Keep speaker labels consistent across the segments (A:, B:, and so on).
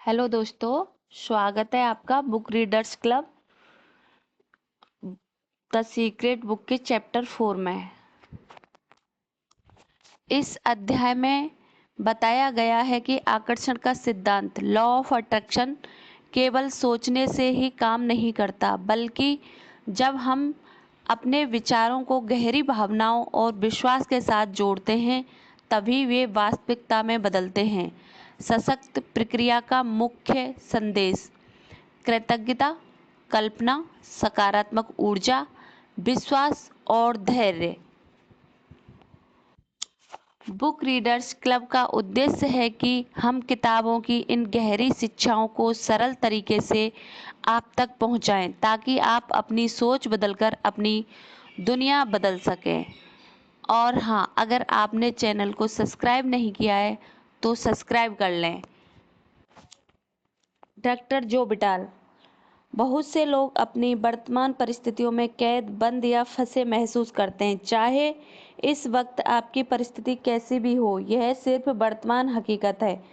A: Hello दोस्तों, स्वागत है आपका book readers club the secret book के चैप्टर 4 में। इस अध्याय में बताया गया है कि आकर्षण का सिद्धांत लॉ ऑफ अट्रैक्शन केवल सोचने से ही काम नहीं करता, बल्कि जब हम अपने विचारों को गहरी भावनाओं और विश्वास के साथ जोड़ते हैं तभी वे वास्तविकता में बदलते हैं। सशक्त प्रक्रिया का मुख्य संदेश: कृतज्ञता, कल्पना, सकारात्मक ऊर्जा, विश्वास और धैर्य। बुक रीडर्स क्लब का उद्देश्य है कि हम किताबों की इन गहरी शिक्षाओं को सरल तरीके से आप तक पहुंचाएं, ताकि आप अपनी सोच बदलकर अपनी दुनिया बदल सकें। और हाँ, अगर आपने चैनल को सब्सक्राइब नहीं किया है तो सब्सक्राइब कर लें। डॉक्टर जो बिटाल। बहुत से लोग अपनी वर्तमान परिस्थितियों में कैद, बंद या फंसे महसूस करते हैं। चाहे इस वक्त आपकी परिस्थिति कैसी भी हो, यह सिर्फ वर्तमान हकीकत है।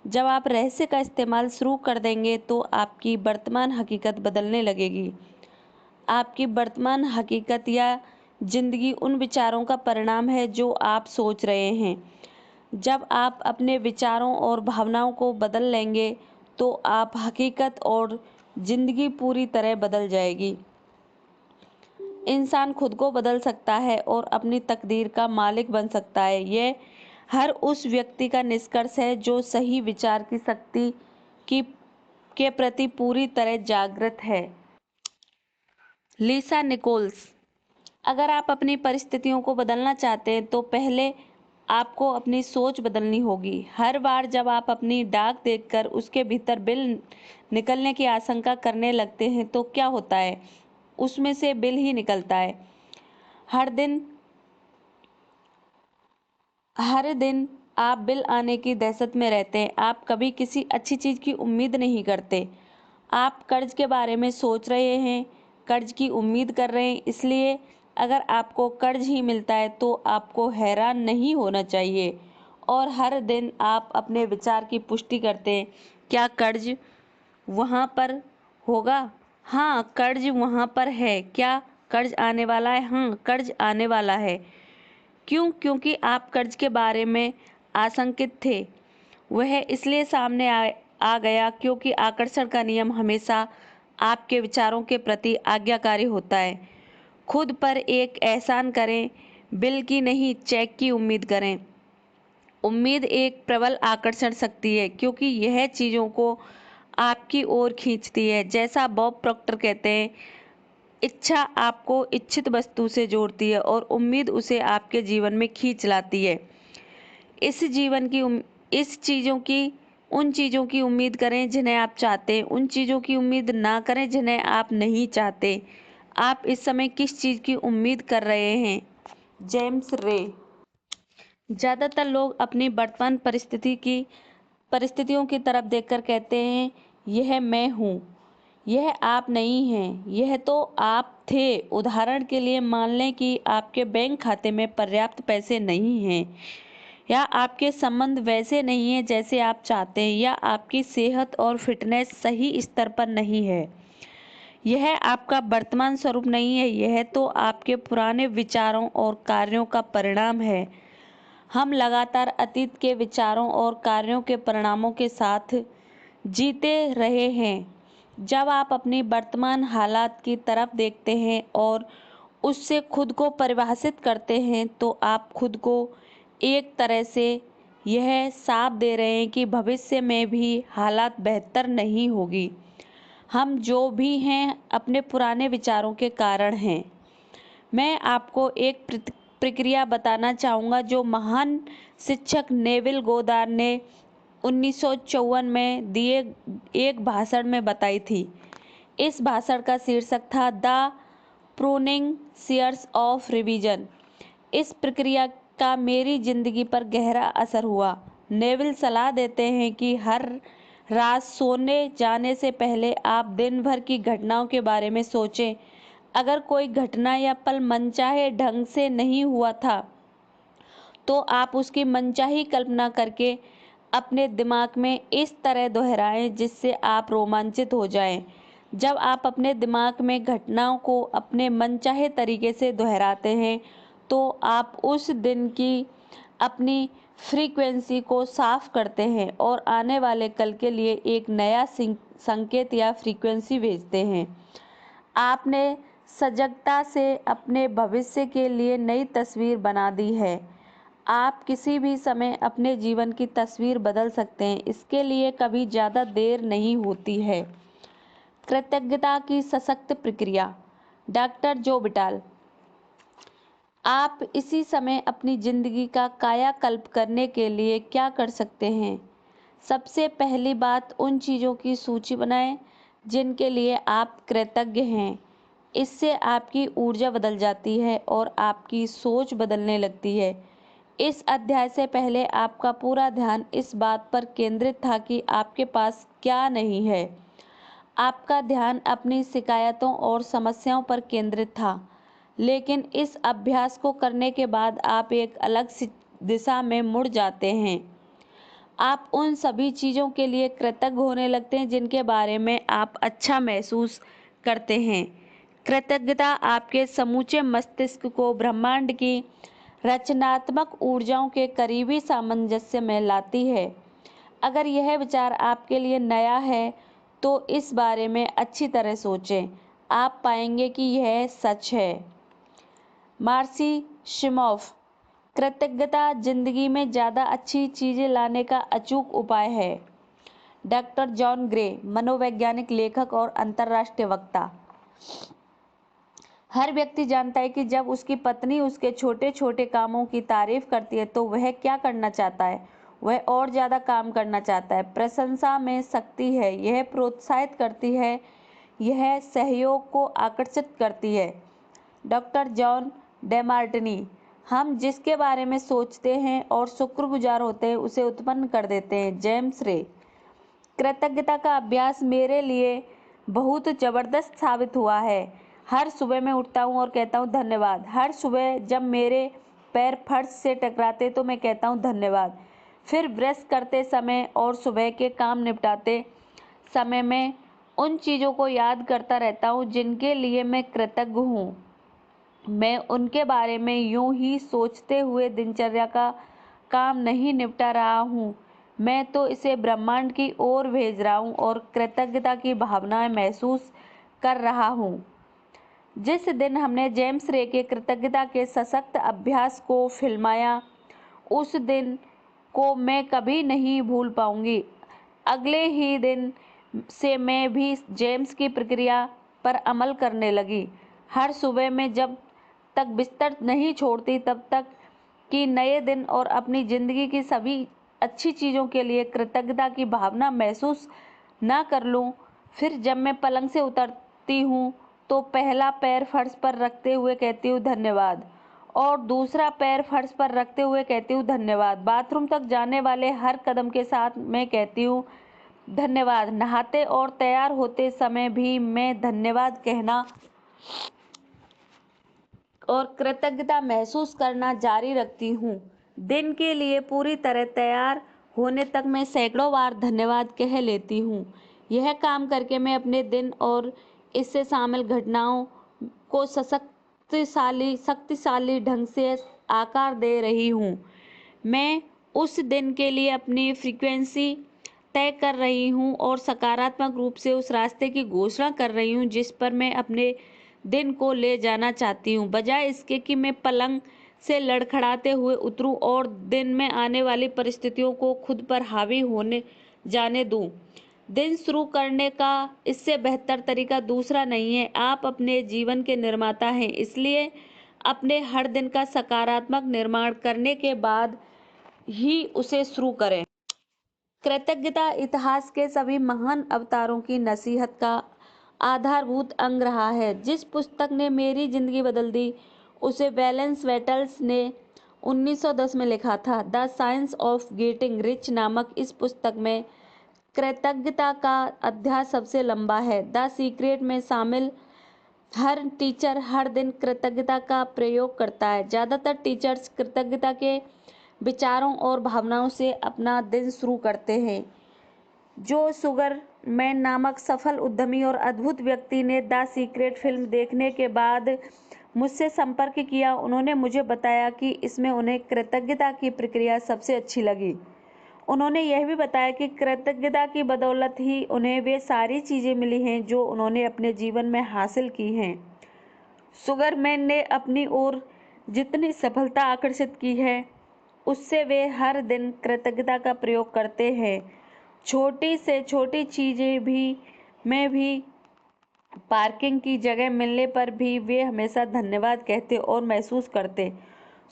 A: जब आप रहस्य का इस्तेमाल शुरू कर देंगे तो आपकी वर्तमान हकीकत बदलने लगेगी। आपकी वर्तमान हकीकत या जिंदगी उन विचारों का परिणाम है जो आप सोच रहे हैं। जब आप अपने विचारों और भावनाओं को बदल लेंगे तो आप हकीकत और जिंदगी पूरी तरह बदल जाएगी। इंसान खुद को बदल सकता है और अपनी तकदीर का मालिक बन सकता है। यह हर उस व्यक्ति का निष्कर्ष है जो सही विचार की शक्ति की के प्रति पूरी तरह जागृत है। लीसा निकोल्स। अगर आप अपनी परिस्थितियों को बदलना चाहते हैं तो पहले आपको अपनी सोच बदलनी होगी। हर बार जब आप अपनी डाक देखकर उसके भीतर बिल निकलने की आशंका करने लगते हैं तो क्या होता है? उसमें से बिल ही निकलता है। हर दिन आप बिल आने की दहशत में रहते हैं। आप कभी किसी अच्छी चीज़ की उम्मीद नहीं करते। आप कर्ज के बारे में सोच रहे हैं, कर्ज की उम्मीद कर रहे हैं। इसलिए अगर आपको कर्ज ही मिलता है तो आपको हैरान नहीं होना चाहिए। और हर दिन आप अपने विचार की पुष्टि करते हैं, क्या कर्ज वहाँ पर होगा? हाँ, कर्ज वहाँ पर है। क्या कर्ज आने वाला है? हाँ, कर्ज आने वाला है। क्यों? क्योंकि आप कर्ज के बारे में आशंकित थे। वह इसलिए सामने आ गया क्योंकि आकर्षण का नियम हमेशा आपके विचारों के प्रति आज्ञाकारी होता है। खुद पर एक एहसान करें, बिल की नहीं, चेक की उम्मीद करें। उम्मीद एक प्रबल आकर्षण शक्ति है क्योंकि यह चीज़ों को आपकी ओर खींचती है। जैसा बॉब प्रॉक्टर कहते हैं, इच्छा आपको इच्छित वस्तु से जोड़ती है और उम्मीद उसे आपके जीवन में खींच लाती है। उन चीज़ों की उम्मीद करें जिन्हें आप चाहते हैं। उन चीज़ों की उम्मीद ना करें जिन्हें आप नहीं चाहते। आप इस समय किस चीज़ की उम्मीद कर रहे हैं? जेम्स रे। ज़्यादातर लोग अपनी वर्तमान परिस्थितियों की तरफ देखकर कहते हैं, यह मैं हूँ। यह आप नहीं हैं, यह तो आप थे। उदाहरण के लिए मान लें कि आपके बैंक खाते में पर्याप्त पैसे नहीं हैं, या आपके संबंध वैसे नहीं हैं जैसे आप चाहते हैं, या आपकी सेहत और फिटनेस सही स्तर पर नहीं है। यह आपका वर्तमान स्वरूप नहीं है, यह तो आपके पुराने विचारों और कार्यों का परिणाम है। हम लगातार अतीत के विचारों और कार्यों के परिणामों के साथ जीते रहे हैं। जब आप अपनी वर्तमान हालात की तरफ देखते हैं और उससे खुद को परिभाषित करते हैं तो आप खुद को एक तरह से यह साफ दे रहे हैं कि भविष्य में भी हालात बेहतर नहीं होगी। हम जो भी हैं अपने पुराने विचारों के कारण हैं। मैं आपको एक प्रक्रिया बताना चाहूँगा जो महान शिक्षक नेविल गोदार ने 1954 में दिए एक भाषण में बताई थी। इस भाषण का शीर्षक था the pruning shears of revision. इस प्रक्रिया का मेरी जिंदगी पर गहरा असर हुआ। नेविल सलाह देते हैं कि हर रात सोने जाने से पहले आप दिन भर की घटनाओं के बारे में सोचें। अगर कोई घटना या पल मनचाहे ढंग से नहीं हुआ था तो आप उसकी मनचाही कल्पना करके अपने दिमाग में इस तरह दोहराएं जिससे आप रोमांचित हो जाएं। जब आप अपने दिमाग में घटनाओं को अपने मनचाहे तरीके से दोहराते हैं तो आप उस दिन की अपनी फ्रीक्वेंसी को साफ करते हैं और आने वाले कल के लिए एक नया संकेत या फ्रीक्वेंसी भेजते हैं। आपने सजगता से अपने भविष्य के लिए नई तस्वीर बना दी है। आप किसी भी समय अपने जीवन की तस्वीर बदल सकते हैं। इसके लिए कभी ज़्यादा देर नहीं होती है। कृतज्ञता की सशक्त प्रक्रिया। डॉक्टर जो बिटाल। आप इसी समय अपनी ज़िंदगी का कायाकल्प करने के लिए क्या कर सकते हैं? सबसे पहली बात, उन चीज़ों की सूची बनाएं जिनके लिए आप कृतज्ञ हैं। इससे आपकी ऊर्जा बदल जाती है और आपकी सोच बदलने लगती है। इस अध्याय से पहले आपका पूरा ध्यान इस बात पर केंद्रित था कि आपके पास क्या नहीं है। आपका ध्यान अपनी शिकायतों और समस्याओं पर केंद्रित था। लेकिन इस अभ्यास को करने के बाद आप एक अलग दिशा में मुड़ जाते हैं। आप उन सभी चीज़ों के लिए कृतज्ञ होने लगते हैं जिनके बारे में आप अच्छा महसूस करते हैं। कृतज्ञता आपके समूचे मस्तिष्क को ब्रह्मांड की रचनात्मक ऊर्जाओं के करीबी सामंजस्य में लाती है। अगर यह विचार आपके लिए नया है तो इस बारे में अच्छी तरह सोचें। आप पाएंगे कि यह सच है। मार्सी शिमोफ। कृतज्ञता जिंदगी में ज़्यादा अच्छी चीज़ें लाने का अचूक उपाय है। डॉक्टर जॉन ग्रे, मनोवैज्ञानिक, लेखक और अंतर्राष्ट्रीय वक्ता। हर व्यक्ति जानता है कि जब उसकी पत्नी उसके छोटे छोटे कामों की तारीफ करती है तो वह क्या करना चाहता है? वह और ज़्यादा काम करना चाहता है। प्रशंसा में शक्ति है, यह प्रोत्साहित करती है, यह सहयोग को आकर्षित करती है। Doctor John Demartini. हम जिसके बारे में सोचते हैं और शुक्रगुजार होते हैं उसे उत्पन्न कर देते हैं। जेम्स रे। कृतज्ञता का अभ्यास मेरे लिए बहुत ज़बरदस्त साबित हुआ है। हर सुबह मैं उठता हूँ और कहता हूँ धन्यवाद। हर सुबह जब मेरे पैर फर्श से टकराते तो मैं कहता हूँ धन्यवाद। फिर ब्रश करते समय और सुबह के काम निपटाते समय मैं उन चीज़ों को याद करता रहता हूँ जिनके लिए मैं कृतज्ञ हूँ। मैं उनके बारे में यूं ही सोचते हुए दिनचर्या का काम नहीं निपटा रहा हूँ। मैं तो इसे ब्रह्मांड की ओर भेज रहा हूँ और कृतज्ञता की भावनाएं महसूस कर रहा हूँ। जिस दिन हमने जेम्स रे के कृतज्ञता के सशक्त अभ्यास को फिल्माया उस दिन को मैं कभी नहीं भूल पाऊंगी। अगले ही दिन से मैं भी जेम्स की प्रक्रिया पर अमल करने लगी। हर सुबह मैं जब तक बिस्तर नहीं छोड़ती तब तक कि नए दिन और अपनी ज़िंदगी की सभी अच्छी चीज़ों के लिए कृतज्ञता की भावना महसूस ना कर लूँ। फिर जब मैं पलंग से उतरती हूँ तो पहला पैर फर्श पर रखते हुए कहती हूँ धन्यवाद और दूसरा पैर फर्श पर रखते हुए कहती हूँ धन्यवाद। बाथरूम तक जाने वाले हर कदम के साथ मैं कहती हूँ धन्यवाद। नहाते और तैयार होते समय भी मैं धन्यवाद कहना और कृतज्ञता महसूस करना जारी रखती हूँ। दिन के लिए पूरी तरह तैयार होने तक मैं सैकड़ों बार धन्यवाद कह लेती हूँ। यह काम करके मैं अपने दिन और इससे शामिल घटनाओं को शक्तिशाली ढंग से आकार दे रही हूँ। मैं उस दिन के लिए अपनी फ्रीक्वेंसी तय कर रही हूँ और सकारात्मक रूप से उस रास्ते की घोषणा कर रही हूँ जिस पर मैं अपने दिन को ले जाना चाहती हूँ, बजाय इसके कि मैं पलंग से लड़खड़ाते हुए उतरूँ और दिन में आने वाली परिस्थितियों को खुद पर हावी होने जाने दूँ। दिन शुरू करने का इससे बेहतर तरीका दूसरा नहीं है। आप अपने जीवन के निर्माता हैं, इसलिए अपने हर दिन का सकारात्मक निर्माण करने के बाद ही उसे शुरू करें। कृतज्ञता इतिहास के सभी महान अवतारों की नसीहत का आधारभूत अंग रहा है। जिस पुस्तक ने मेरी जिंदगी बदल दी उसे वैलेंस वेटल्स ने 1910 में लिखा था। The science of getting rich नामक इस पुस्तक में कृतज्ञता का अध्याय सबसे लंबा है। द सीक्रेट में शामिल हर टीचर हर दिन कृतज्ञता का प्रयोग करता है। ज़्यादातर टीचर्स कृतज्ञता के विचारों और भावनाओं से अपना दिन शुरू करते हैं। जो शुगर मैन नामक सफल उद्यमी और अद्भुत व्यक्ति ने द सीक्रेट फिल्म देखने के बाद मुझसे संपर्क किया, उन्होंने मुझे बताया कि इसमें उन्हें कृतज्ञता की प्रक्रिया सबसे अच्छी लगी। उन्होंने यह भी बताया कि कृतज्ञता की बदौलत ही उन्हें वे सारी चीज़ें मिली हैं जो उन्होंने अपने जीवन में हासिल की हैं। शुगरमैन ने अपनी ओर जितनी सफलता आकर्षित की है, उससे वे हर दिन कृतज्ञता का प्रयोग करते हैं। छोटी से छोटी चीज़ें में भी पार्किंग की जगह मिलने पर भी वे हमेशा धन्यवाद कहते और महसूस करते।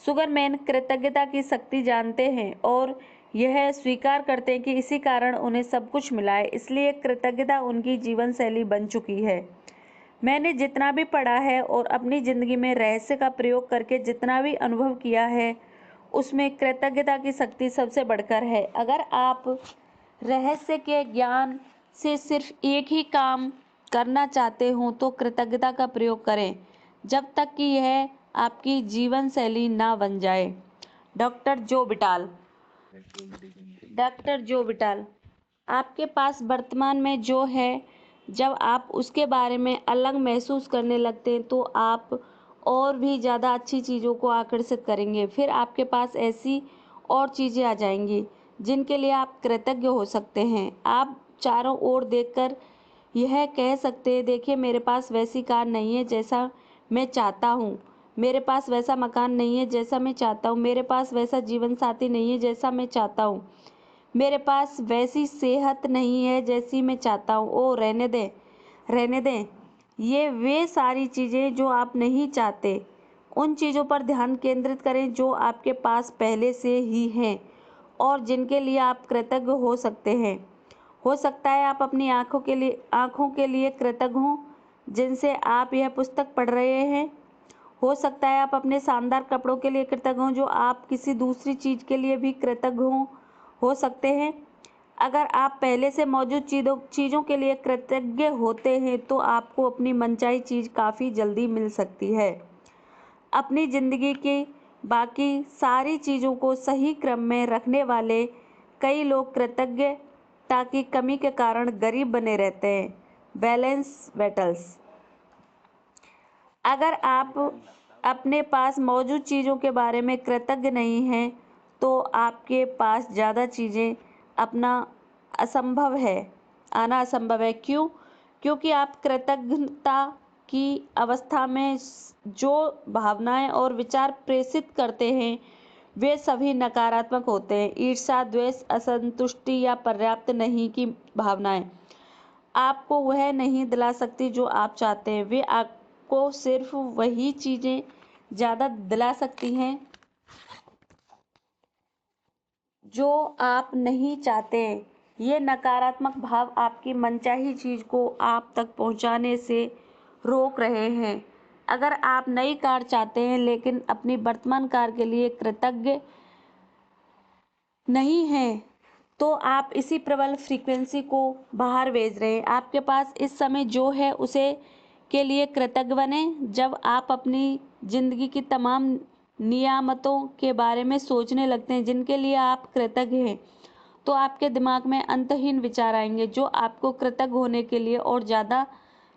A: शुगरमैन कृतज्ञता की शक्ति जानते हैं और यह स्वीकार करते हैं कि इसी कारण उन्हें सब कुछ मिला है, इसलिए कृतज्ञता उनकी जीवन शैली बन चुकी है। मैंने जितना भी पढ़ा है और अपनी ज़िंदगी में रहस्य का प्रयोग करके जितना भी अनुभव किया है, उसमें कृतज्ञता की शक्ति सबसे बढ़कर है। अगर आप रहस्य के ज्ञान से सिर्फ एक ही काम करना चाहते हो तो कृतज्ञता का प्रयोग करें, जब तक कि यह आपकी जीवन शैली ना बन जाए। डॉक्टर जो विटाल। डॉक्टर जो विटाल, आपके पास वर्तमान में जो है, जब आप उसके बारे में अलग महसूस करने लगते हैं तो आप और भी ज़्यादा अच्छी चीज़ों को आकर्षित करेंगे। फिर आपके पास ऐसी और चीज़ें आ जाएंगी जिनके लिए आप कृतज्ञ हो सकते हैं। आप चारों ओर देखकर यह कह सकते हैं, देखिए मेरे पास वैसी कार नहीं है जैसा मैं चाहता हूँ, मेरे पास वैसा मकान नहीं है जैसा मैं चाहता हूँ, मेरे पास वैसा जीवन साथी नहीं है जैसा मैं चाहता हूँ, मेरे पास वैसी सेहत नहीं है जैसी मैं चाहता हूँ। ओ रहने दें, रहने दें। ये वे सारी चीज़ें जो आप नहीं चाहते, उन चीज़ों पर ध्यान केंद्रित करें जो आपके पास पहले से ही हैं और जिनके लिए आप कृतज्ञ हो सकते हैं। हो सकता है आप अपनी आँखों के लिए कृतज्ञ हों जिनसे आप यह पुस्तक पढ़ रहे हैं। हो सकता है आप अपने शानदार कपड़ों के लिए कृतज्ञ हों जो आप किसी दूसरी चीज़ के लिए भी कृतज्ञ हो सकते हैं। अगर आप पहले से मौजूद चीज़ों के लिए कृतज्ञ होते हैं तो आपको अपनी मनचाही चीज़ काफ़ी जल्दी मिल सकती है। अपनी ज़िंदगी की बाकी सारी चीज़ों को सही क्रम में रखने वाले कई लोग कृतज्ञता की कमी के कारण गरीब बने रहते हैं। Balance battles. अगर आप अपने पास मौजूद चीज़ों के बारे में कृतज्ञ नहीं हैं तो आपके पास ज़्यादा चीज़ें आना असंभव है। क्यों? क्योंकि आप कृतज्ञता की अवस्था में जो भावनाएं और विचार प्रेषित करते हैं वे सभी नकारात्मक होते हैं। ईर्ष्या, द्वेष, असंतुष्टि या पर्याप्त नहीं की भावनाएं आपको वह नहीं दिला सकती जो आप चाहते हैं। वे आपको सिर्फ वही चीज़ें ज़्यादा दिला सकती हैं जो आप नहीं चाहते। ये नकारात्मक भाव आपकी मनचाही चीज़ को आप तक पहुंचाने से रोक रहे हैं। अगर आप नई कार चाहते हैं लेकिन अपनी वर्तमान कार के लिए कृतज्ञ नहीं हैं तो आप इसी प्रबल फ्रीक्वेंसी को बाहर भेज रहे हैं। आपके पास इस समय जो है उसे के लिए कृतज्ञ बने। जब आप अपनी ज़िंदगी की तमाम नियामतों के बारे में सोचने लगते हैं जिनके लिए आप कृतज्ञ हैं तो आपके दिमाग में अंतहीन विचार आएंगे जो आपको कृतज्ञ होने के लिए और ज़्यादा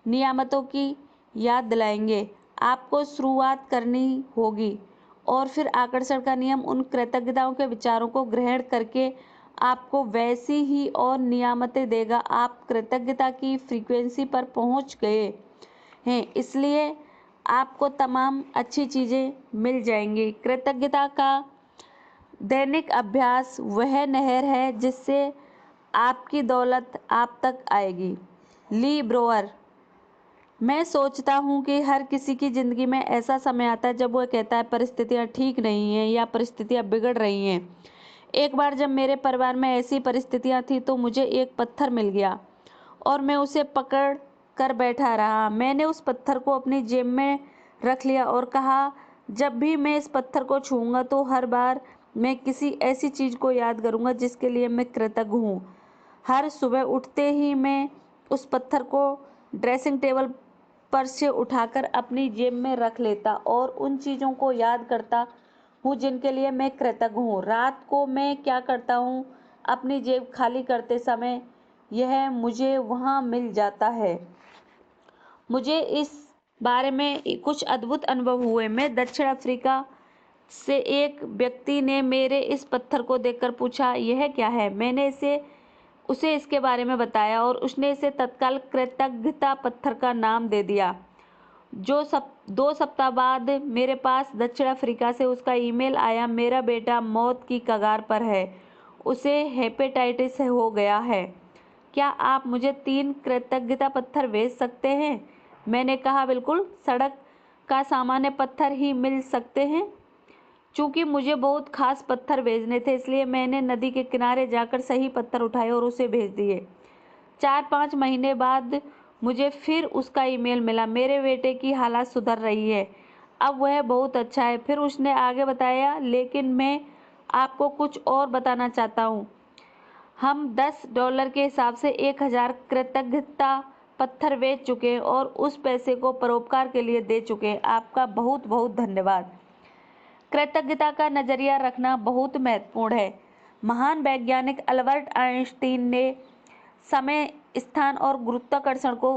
A: नियामतों की याद दिलाएंगे। आपको शुरुआत करनी होगी और फिर आकर्षण का नियम उन कृतज्ञताओं के विचारों को ग्रहण करके आपको वैसी ही और नियामतें देगा। आप कृतज्ञता की फ्रीक्वेंसी पर पहुंच गए हैं, इसलिए आपको तमाम अच्छी चीज़ें मिल जाएंगी। कृतज्ञता का दैनिक अभ्यास वह नहर है जिससे आपकी दौलत आप तक आएगी। ली ब्रोअर। मैं सोचता हूँ कि हर किसी की ज़िंदगी में ऐसा समय आता है जब वह कहता है परिस्थितियाँ ठीक नहीं हैं या परिस्थितियाँ बिगड़ रही हैं। एक बार जब मेरे परिवार में ऐसी परिस्थितियाँ थी तो मुझे एक पत्थर मिल गया और मैं उसे पकड़ कर बैठा रहा। मैंने उस पत्थर को अपनी जेब में रख लिया और कहा, जब भी मैं इस पत्थर को छूऊंगा तो हर बार मैं किसी ऐसी चीज़ को याद करूंगा जिसके लिए मैं कृतज्ञ हूँ। हर सुबह उठते ही मैं उस पत्थर को ड्रेसिंग टेबल पर से उठाकर अपनी जेब में रख लेता और उन चीज़ों को याद करता हूँ जिनके लिए मैं कृतज्ञ हूँ। रात को मैं क्या करता हूँ, अपनी जेब खाली करते समय यह मुझे वहाँ मिल जाता है। मुझे इस बारे में कुछ अद्भुत अनुभव हुए। मैं दक्षिण अफ्रीका से एक व्यक्ति ने मेरे इस पत्थर को देखकर पूछा, यह क्या है? मैंने उसे इसके बारे में बताया और उसने इसे तत्काल कृतज्ञता पत्थर का नाम दे दिया। 2 सप्ताह बाद मेरे पास दक्षिण अफ्रीका से उसका ईमेल आया, मेरा बेटा मौत की कगार पर है, उसे हेपेटाइटिस हो गया है, क्या आप मुझे 3 कृतज्ञता पत्थर भेज सकते हैं? मैंने कहा, बिल्कुल, सड़क का सामान्य पत्थर ही मिल सकते हैं। चूंकि मुझे बहुत खास पत्थर भेजने थे, इसलिए मैंने नदी के किनारे जाकर सही पत्थर उठाए और उसे भेज दिए। 4-5 महीने बाद मुझे फिर उसका ईमेल मिला, मेरे बेटे की हालत सुधर रही है, अब वह बहुत अच्छा है। फिर उसने आगे बताया, लेकिन मैं आपको कुछ और बताना चाहता हूँ, हम $10 के हिसाब से 1000 कृतज्ञता पत्थर बेच चुके हैं और उस पैसे को परोपकार के लिए दे चुके हैं। आपका बहुत बहुत धन्यवाद। कृतज्ञता का नजरिया रखना बहुत महत्वपूर्ण है। महान वैज्ञानिक अल्बर्ट आइंस्टीन ने समय, स्थान और गुरुत्वाकर्षण को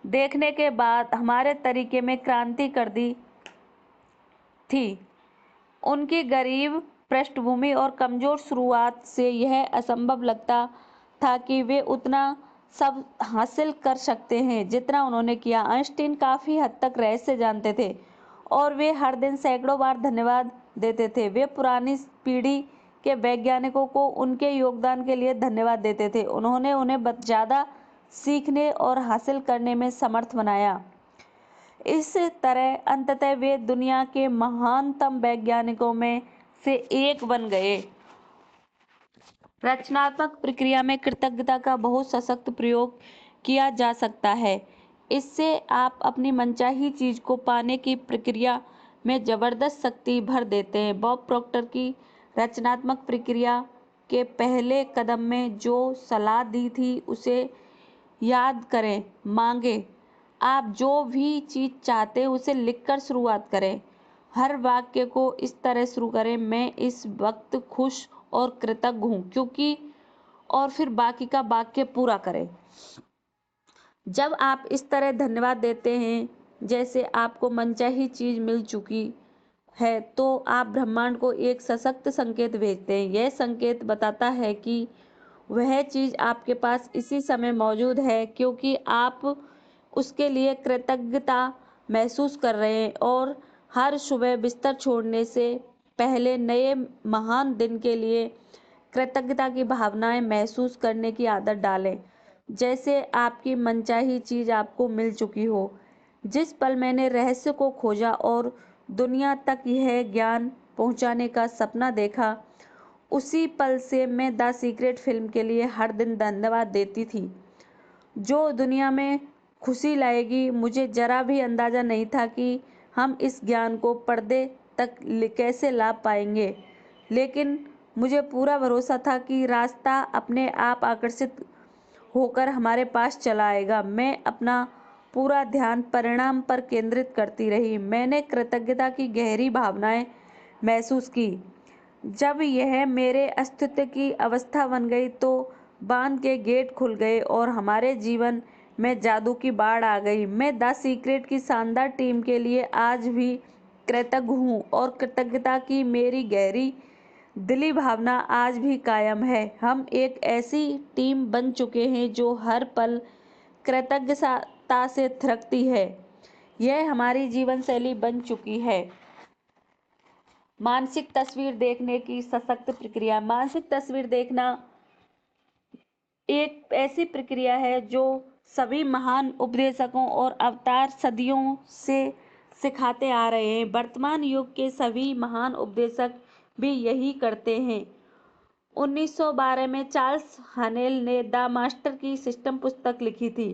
A: देखने के बाद हमारे तरीके में क्रांति कर दी थी। उनकी गरीब पृष्ठभूमि और कमजोर शुरुआत से यह असंभव लगता था कि वे उतना सब हासिल कर सकते हैं जितना उन्होंने किया। आइंस्टीन काफी हद तक रहस्य जानते थे और वे हर दिन सैकड़ों बार धन्यवाद देते थे। वे पुरानी पीढ़ी के वैज्ञानिकों को उनके योगदान के लिए धन्यवाद देते थे। उन्होंने उन्हें ज़्यादा सीखने और हासिल करने में समर्थ बनाया। इस तरह अंततः वे दुनिया के महानतम वैज्ञानिकों में से एक बन गए। रचनात्मक प्रक्रिया में कृतज्ञता का बहुत सशक्त प्रयोग किया जा सकता है। इससे आप अपनी मनचाही चीज को पाने की प्रक्रिया में जबरदस्त शक्ति भर देते हैं। बॉब प्रॉक्टर की रचनात्मक प्रक्रिया के पहले कदम में जो सलाह दी थी उसे याद करें। मांगे, आप जो भी चीज चाहते हैं उसे लिखकर शुरुआत करें। हर वाक्य को इस तरह शुरू करें, मैं इस वक्त खुश और कृतज्ञ हूँ क्योंकि, और फिर बाकी का वाक्य पूरा करें। जब आप इस तरह धन्यवाद देते हैं जैसे आपको मनचाही चीज मिल चुकी है, तो आप ब्रह्मांड को एक सशक्त संकेत भेजते हैं। यह संकेत बताता है कि वह चीज आपके पास इसी समय मौजूद है क्योंकि आप उसके लिए कृतज्ञता महसूस कर रहे हैं। और हर सुबह बिस्तर छोड़ने से पहले नए महान दिन के लिए कृतज्ञता की भावनाएं महसूस करने की आदत डालें, जैसे आपकी मनचाही चीज आपको मिल चुकी हो। जिस पल मैंने रहस्य को खोजा और दुनिया तक यह ज्ञान पहुंचाने का सपना देखा, उसी पल से मैं द सीक्रेट फिल्म के लिए हर दिन धन्यवाद देती थी, जो दुनिया में खुशी लाएगी। मुझे जरा भी अंदाजा नहीं था कि हम इस ज्ञान को पर्दे तक कैसे ला पाएंगे, लेकिन मुझे पूरा भरोसा था कि रास्ता अपने आप आकर्षित होकर हमारे पास चला आएगा। मैं अपना पूरा ध्यान परिणाम पर केंद्रित करती रही। मैंने कृतज्ञता की गहरी भावनाएं महसूस की। जब यह मेरे अस्तित्व की अवस्था बन गई तो बांध के गेट खुल गए और हमारे जीवन में जादू की बाढ़ आ गई। मैं द सीक्रेट की शानदार टीम के लिए आज भी कृतज्ञ हूँ और कृतज्ञता की मेरी गहरी दिली भावना आज भी कायम है। हम एक ऐसी टीम बन चुके हैं जो हर पल कृतज्ञता से थिरकती है। यह हमारी जीवन शैली बन चुकी है। मानसिक तस्वीर देखने की सशक्त प्रक्रिया। मानसिक तस्वीर देखना एक ऐसी प्रक्रिया है जो सभी महान उपदेशकों और अवतार सदियों से सिखाते आ रहे हैं। वर्तमान युग के सभी महान उपदेशक भी यही करते हैं। 1912 में चार्ल्स हनेल ने द मास्टर की सिस्टम पुस्तक लिखी थी।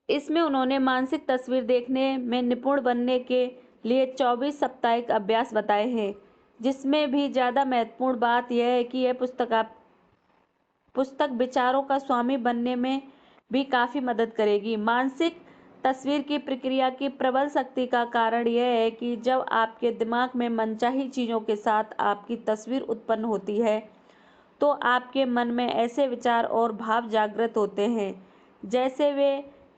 A: इसमें उन्होंने मानसिक तस्वीर देखने में निपुण बनने के लिए 24 साप्ताहिक अभ्यास बताए हैं। जिसमें भी ज़्यादा महत्वपूर्ण बात यह है कि यह पुस्तक विचारों का स्वामी बनने में भी काफ़ी मदद करेगी। मानसिक तस्वीर की प्रक्रिया की प्रबल शक्ति का कारण यह है कि जब आपके दिमाग में मनचाही चीज़ों के साथ आपकी तस्वीर उत्पन्न होती है तो आपके मन में ऐसे विचार और भाव जागृत होते हैं जैसे वे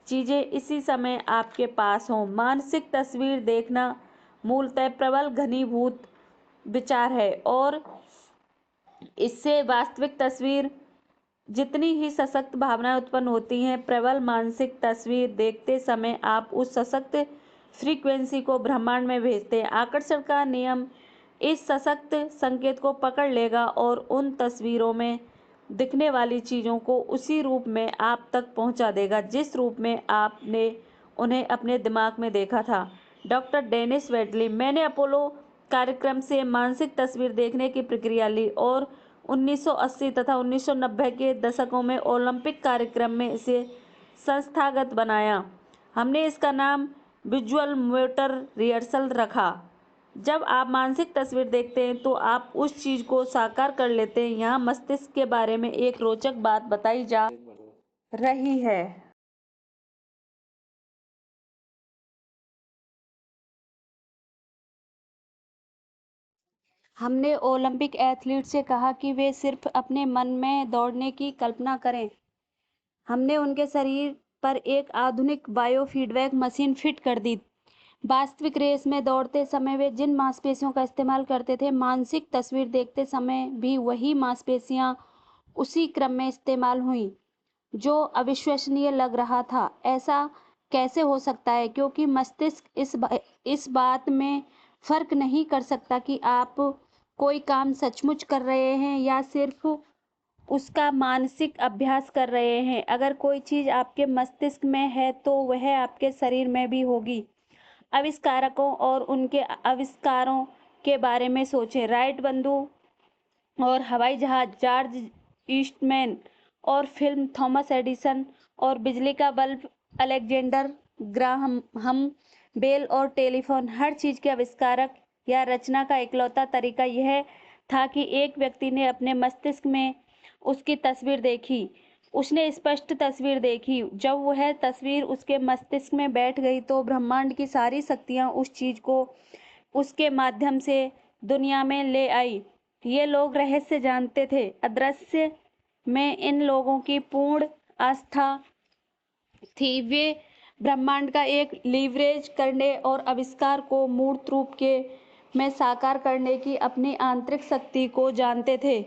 A: चीज़ें इसी समय आपके पास हों। मानसिक तस्वीर देखना मूलतः प्रबल घनीभूत विचार है और इससे वास्तविक तस्वीर जितनी ही सशक्त भावनाएं उत्पन्न होती हैं। प्रबल मानसिक तस्वीर देखते समय आप उस सशक्त फ्रीक्वेंसी को ब्रह्मांड में भेजते हैं। आकर्षण का नियम इस सशक्त संकेत को पकड़ लेगा और उन तस्वीरों में दिखने वाली चीज़ों को उसी रूप में आप तक पहुंचा देगा जिस रूप में आपने उन्हें अपने दिमाग में देखा था। Doctor Dennis Waitley. मैंने अपोलो कार्यक्रम से मानसिक तस्वीर देखने की प्रक्रिया ली और 1980 तथा 1990 के दशकों में ओलंपिक कार्यक्रम में इसे संस्थागत बनाया। हमने इसका नाम विजुअल मोटर रिहर्सल रखा। जब आप मानसिक तस्वीर देखते हैं तो आप उस चीज़ को साकार कर लेते हैं। यहाँ मस्तिष्क के बारे में एक रोचक बात बताई जा रही है। हमने ओलंपिक एथलीट से कहा कि वे सिर्फ अपने मन में दौड़ने की कल्पना करें। हमने उनके शरीर पर एक आधुनिक बायोफीडबैक मशीन फिट कर दी। वास्तविक रेस में दौड़ते समय वे जिन मांसपेशियों का इस्तेमाल करते थे, मानसिक तस्वीर देखते समय भी वही मांसपेशियां उसी क्रम में इस्तेमाल हुईं, जो अविश्वसनीय लग रहा था। ऐसा कैसे हो सकता है? क्योंकि मस्तिष्क इस बात में फर्क नहीं कर सकता कि आप कोई काम सचमुच कर रहे हैं या सिर्फ उसका मानसिक अभ्यास कर रहे हैं। अगर कोई चीज़ आपके मस्तिष्क में है तो वह आपके शरीर में भी होगी। आविष्कारकों और उनके आविष्कारों के बारे में सोचें। राइट बंदूक और हवाई जहाज जॉर्ज ईस्टमैन और फिल्म थॉमस एडिसन और बिजली का बल्ब अलेक्जेंडर ग्राहम बेल और टेलीफोन। हर चीज़ के आविष्कारक या रचना का इकलौता तरीका यह था कि एक व्यक्ति ने अपने मस्तिष्क में उसकी तस्वीर देखी। उसने स्पष्ट तस्वीर देखी। जब वह तस्वीर उसके मस्तिष्क में बैठ गई तो ब्रह्मांड की सारी शक्तियाँ उस चीज़ को उसके माध्यम से दुनिया में ले आई। ये लोग रहस्य जानते थे। अदृश्य में इन लोगों की पूर्ण आस्था थी। वे ब्रह्मांड का एक लीवरेज करने और आविष्कार को मूर्त रूप के में साकार करने की अपनी आंतरिक शक्ति को जानते थे।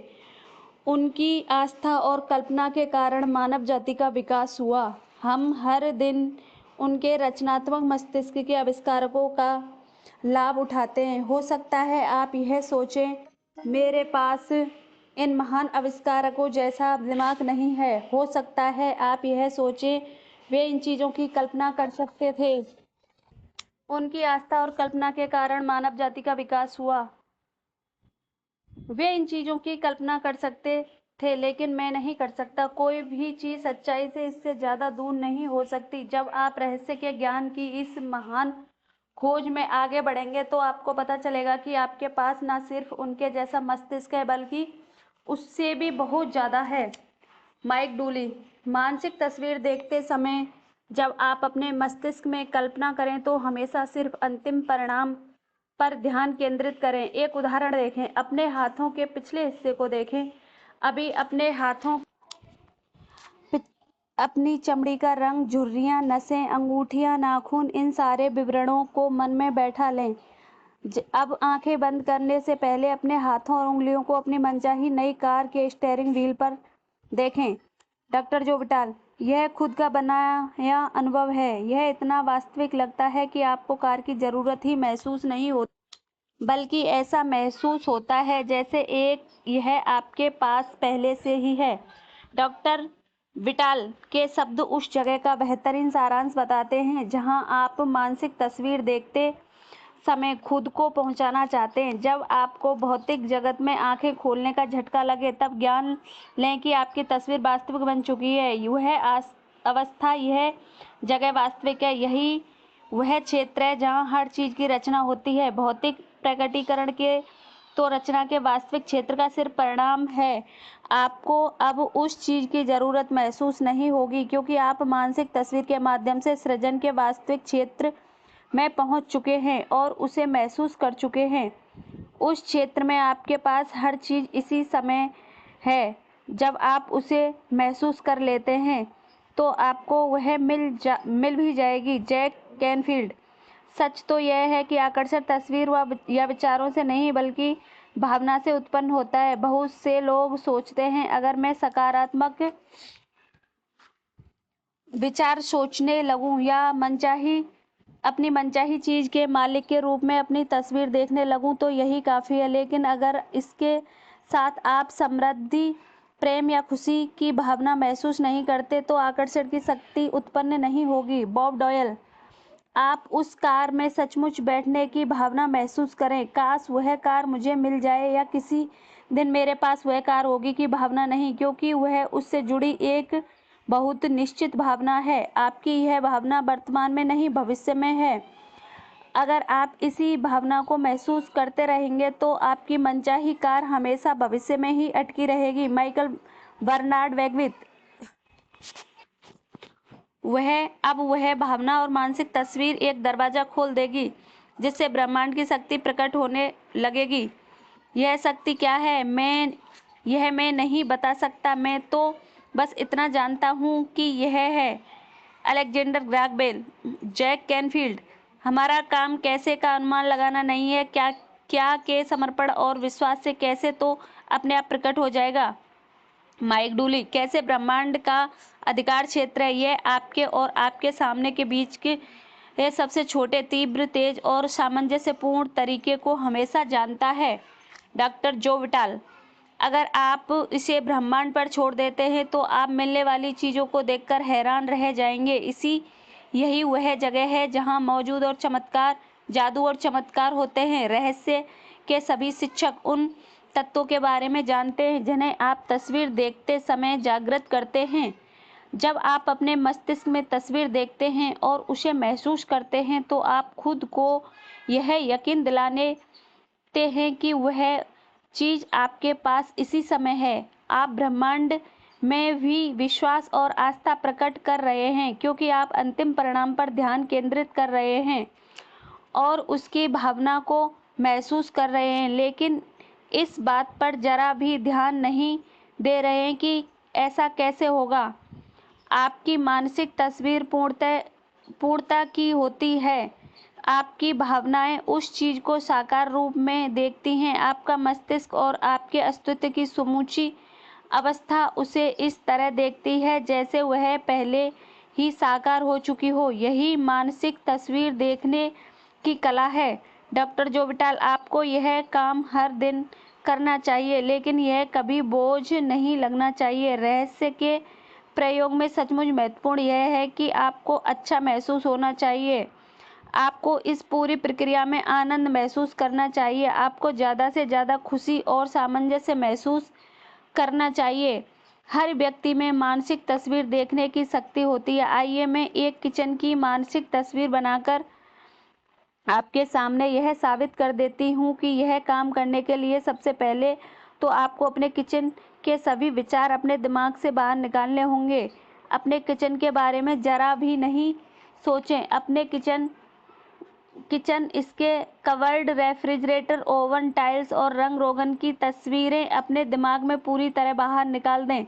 A: उनकी आस्था और कल्पना के कारण मानव जाति का विकास हुआ। हम हर दिन उनके रचनात्मक मस्तिष्क के आविष्कारों का लाभ उठाते हैं। हो सकता है आप यह सोचें, मेरे पास इन महान आविष्कारकों जैसा दिमाग नहीं है। हो सकता है आप यह सोचें, वे इन चीज़ों की कल्पना कर सकते थे। उनकी आस्था और कल्पना के कारण मानव जाति का विकास हुआ। वे इन चीज़ों की कल्पना कर सकते थे, लेकिन मैं नहीं कर सकता। कोई भी चीज़ सच्चाई से इससे ज़्यादा दूर नहीं हो सकती। जब आप रहस्य के ज्ञान की इस महान खोज में आगे बढ़ेंगे तो आपको पता चलेगा कि आपके पास न सिर्फ उनके जैसा मस्तिष्क है, बल्कि उससे भी बहुत ज़्यादा है। Mike Dooley. मानसिक तस्वीर देखते समय जब आप अपने मस्तिष्क में कल्पना करें तो हमेशा सिर्फ अंतिम परिणाम पर ध्यान केंद्रित करें। एक उदाहरण देखें। अपने हाथों के पिछले हिस्से को देखें। अभी अपने हाथों, अपनी चमड़ी का रंग, झुर्रियां, नसें, अंगूठियां, नाखून, इन सारे विवरणों को मन में बैठा लें। अब आंखें बंद करने से पहले अपने हाथों और उंगलियों को अपनी मनचाही नई कार के स्टीयरिंग व्हील पर देखें। डॉक्टर जोविटाल। यह खुद का बनाया अनुभव है। यह इतना वास्तविक लगता है कि आपको कार की जरूरत ही महसूस नहीं होती, बल्कि ऐसा महसूस होता है जैसे यह आपके पास पहले से ही है। डॉक्टर विटाल के शब्द उस जगह का बेहतरीन सारांश बताते हैं जहां आप मानसिक तस्वीर देखते समय खुद को पहुंचाना चाहते हैं। जब आपको भौतिक जगत में आंखें खोलने का झटका लगे, तब ज्ञान लें कि आपकी तस्वीर वास्तविक बन चुकी है। यह अवस्था, यह जगह वास्तविक है। यही वह क्षेत्र है जहां हर चीज की रचना होती है। भौतिक प्रकटीकरण के तो रचना के वास्तविक क्षेत्र का सिर्फ परिणाम है। आपको अब उस चीज़ की ज़रूरत महसूस नहीं होगी, क्योंकि आप मानसिक तस्वीर के माध्यम से सृजन के वास्तविक क्षेत्र में पहुंच चुके हैं और उसे महसूस कर चुके हैं। उस क्षेत्र में आपके पास हर चीज़ इसी समय है। जब आप उसे महसूस कर लेते हैं तो आपको वह मिल भी जाएगी। Jack Canfield. सच तो यह है कि आकर्षण तस्वीर या विचारों से नहीं बल्कि भावना से उत्पन्न होता है। बहुत से लोग सोचते हैं अगर मैं सकारात्मक विचार सोचने लगूं या अपनी मनचाही चीज के मालिक के रूप में अपनी तस्वीर देखने लगूं तो यही काफी है। लेकिन अगर इसके साथ आप समृद्धि, प्रेम या खुशी की भावना महसूस नहीं करते तो आकर्षण की शक्ति उत्पन्न नहीं होगी। Bob Doyle. आप उस कार में सचमुच बैठने की भावना महसूस करें, काश वह कार मुझे मिल जाए या किसी दिन मेरे पास वह कार होगी की भावना नहीं, क्योंकि वह उससे जुड़ी एक बहुत निश्चित भावना है। आपकी यह भावना वर्तमान में नहीं भविष्य में है। अगर आप इसी भावना को महसूस करते रहेंगे तो आपकी मनचाही कार हमेशा भविष्य में ही अटकी रहेगी। Michael Bernard Beckwith. वह भावना और मानसिक तस्वीर एक दरवाजा खोल देगी जिससे ब्रह्मांड की शक्ति प्रकट होने लगेगी। यह शक्ति क्या है मैं नहीं बता सकता, मैं तो बस इतना जानता हूँ कि यह है। Alexander Graham Bell. Jack Canfield. हमारा काम कैसे का अनुमान लगाना नहीं है, क्या के समर्पण और विश्वास से कैसे तो अपने आप प्रकट हो जाएगा। Mike Dooley. कैसे ब्रह्मांड का अधिकार क्षेत्र है, यह आपके और आपके सामने के बीच के यह सबसे छोटे, तीव्र, तेज और सामंजस्यपूर्ण तरीके को हमेशा जानता है। डॉक्टर जो विटाल। अगर आप इसे ब्रह्मांड पर छोड़ देते हैं तो आप मिलने वाली चीज़ों को देखकर हैरान रह जाएंगे। यही वह जगह है जहां मौजूद और चमत्कार, जादू और चमत्कार होते हैं। रहस्य के सभी शिक्षक उन तत्वों के बारे में जानते हैं जिन्हें आप तस्वीर देखते समय जागृत करते हैं। जब आप अपने मस्तिष्क में तस्वीर देखते हैं और उसे महसूस करते हैं तो आप खुद को यह यकीन दिलाने हैं कि वह चीज आपके पास इसी समय है। आप ब्रह्मांड में भी विश्वास और आस्था प्रकट कर रहे हैं क्योंकि आप अंतिम परिणाम पर ध्यान केंद्रित कर रहे हैं और उसकी भावना को महसूस कर रहे हैं, लेकिन इस बात पर जरा भी ध्यान नहीं दे रहे हैं कि ऐसा कैसे होगा। आपकी मानसिक तस्वीर पूर्णता की होती है। आपकी भावनाएं उस चीज को साकार रूप में देखती हैं। आपका मस्तिष्क और आपके अस्तित्व की समूची अवस्था उसे इस तरह देखती है जैसे वह पहले ही साकार हो चुकी हो। यही मानसिक तस्वीर देखने की कला है। डॉक्टर जोविटाल। आपको यह काम हर दिन करना चाहिए, लेकिन यह कभी बोझ नहीं लगना चाहिए। रहस्य के प्रयोग में सचमुच महत्वपूर्ण यह है कि आपको अच्छा महसूस होना चाहिए। आपको इस पूरी प्रक्रिया में आनंद महसूस करना चाहिए। आपको ज़्यादा से ज़्यादा खुशी और सामंजस्य महसूस करना चाहिए। हर व्यक्ति में मानसिक तस्वीर देखने की शक्ति होती है। आइए मैं एक किचन की मानसिक तस्वीर बनाकर आपके सामने यह साबित कर देती हूँ कि यह काम करने के लिए सबसे पहले तो आपको अपने किचन के सभी विचार अपने दिमाग से बाहर निकालने होंगे। अपने किचन के बारे में जरा भी नहीं सोचें। अपने किचन, इसके कवर्ड, रेफ्रिजरेटर, ओवन, टाइल्स और रंग रोगन की तस्वीरें अपने दिमाग में पूरी तरह बाहर निकाल दें।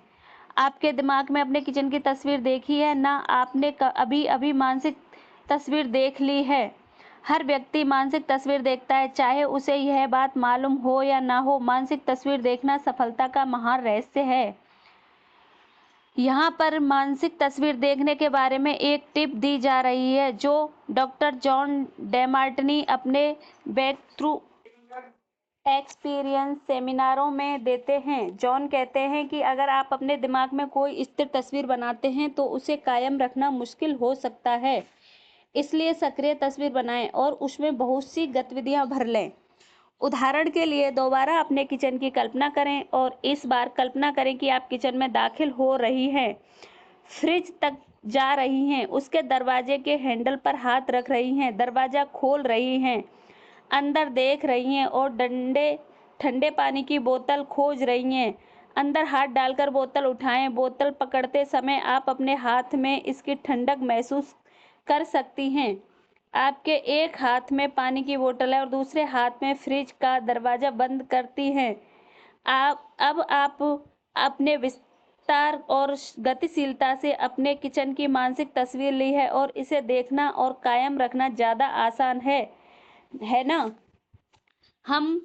A: आपके दिमाग में अपने किचन की तस्वीर देखी है ना? आपने अभी मानसिक तस्वीर देख ली है। हर व्यक्ति मानसिक तस्वीर देखता है, चाहे उसे यह बात मालूम हो या ना हो। मानसिक तस्वीर देखना सफलता का महान रहस्य है। यहाँ पर मानसिक तस्वीर देखने के बारे में एक टिप दी जा रही है जो डॉक्टर जॉन डेमार्टिनी अपने बैक थ्रू एक्सपीरियंस सेमिनारों में देते हैं। जॉन कहते हैं कि अगर आप अपने दिमाग में कोई स्थिर तस्वीर बनाते हैं तो उसे कायम रखना मुश्किल हो सकता है। इसलिए सक्रिय तस्वीर बनाएं और उसमें बहुत सी गतिविधियां भर लें। उदाहरण के लिए दोबारा अपने किचन की कल्पना करें और इस बार कल्पना करें कि आप किचन में दाखिल हो रही हैं, फ्रिज तक जा रही हैं, उसके दरवाजे के हैंडल पर हाथ रख रही हैं, दरवाजा खोल रही हैं, अंदर देख रही हैं और ठंडे पानी की बोतल खोज रही हैं। अंदर हाथ डालकर बोतल उठाएं। बोतल पकड़ते समय आप अपने हाथ में इसकी ठंडक महसूस कर सकती हैं। आपके एक हाथ में पानी की बोतल है और दूसरे हाथ में फ्रिज का दरवाजा बंद करती हैं। आप अपने विस्तार और गतिशीलता से अपने किचन की मानसिक तस्वीर ली है और इसे देखना और कायम रखना ज़्यादा आसान है ना? हम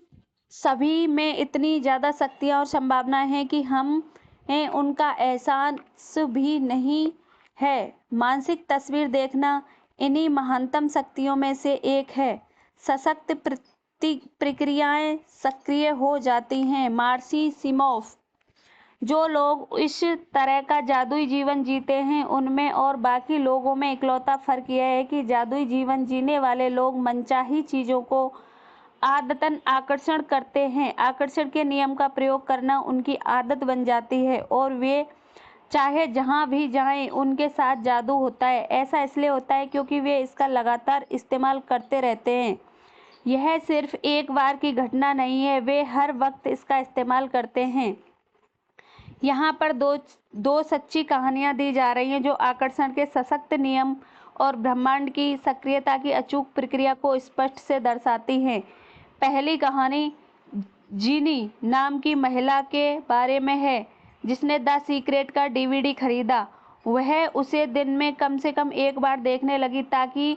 A: सभी में इतनी ज़्यादा शक्तियाँ और संभावनाएं हैं कि हमें उनका एहसास भी नहीं है। मानसिक तस्वीर देखना इन्हीं महानतम शक्तियों में से एक है। सशक्त प्रक्रियाएं सक्रिय हो जाती हैं। मार्सी सिमोफ। जो लोग इस तरह का जादुई जीवन जीते हैं उनमें और बाकी लोगों में इकलौता फर्क यह है कि जादुई जीवन जीने वाले लोग मनचाही चीज़ों को आदतन आकर्षण करते हैं। आकर्षण के नियम का प्रयोग करना उनकी आदत बन जाती है और वे चाहे जहां भी जाएं उनके साथ जादू होता है। ऐसा इसलिए होता है क्योंकि वे इसका लगातार इस्तेमाल करते रहते हैं। यह सिर्फ एक बार की घटना नहीं है, वे हर वक्त इसका इस्तेमाल करते हैं। यहाँ पर दो सच्ची कहानियाँ दी जा रही हैं जो आकर्षण के सशक्त नियम और ब्रह्मांड की सक्रियता की अचूक प्रक्रिया को स्पष्ट से दर्शाती हैं। पहली कहानी जीनी नाम की महिला के बारे में है जिसने द सीक्रेट का डीवीडी खरीदा। वह उसे दिन में कम से कम एक बार देखने लगी ताकि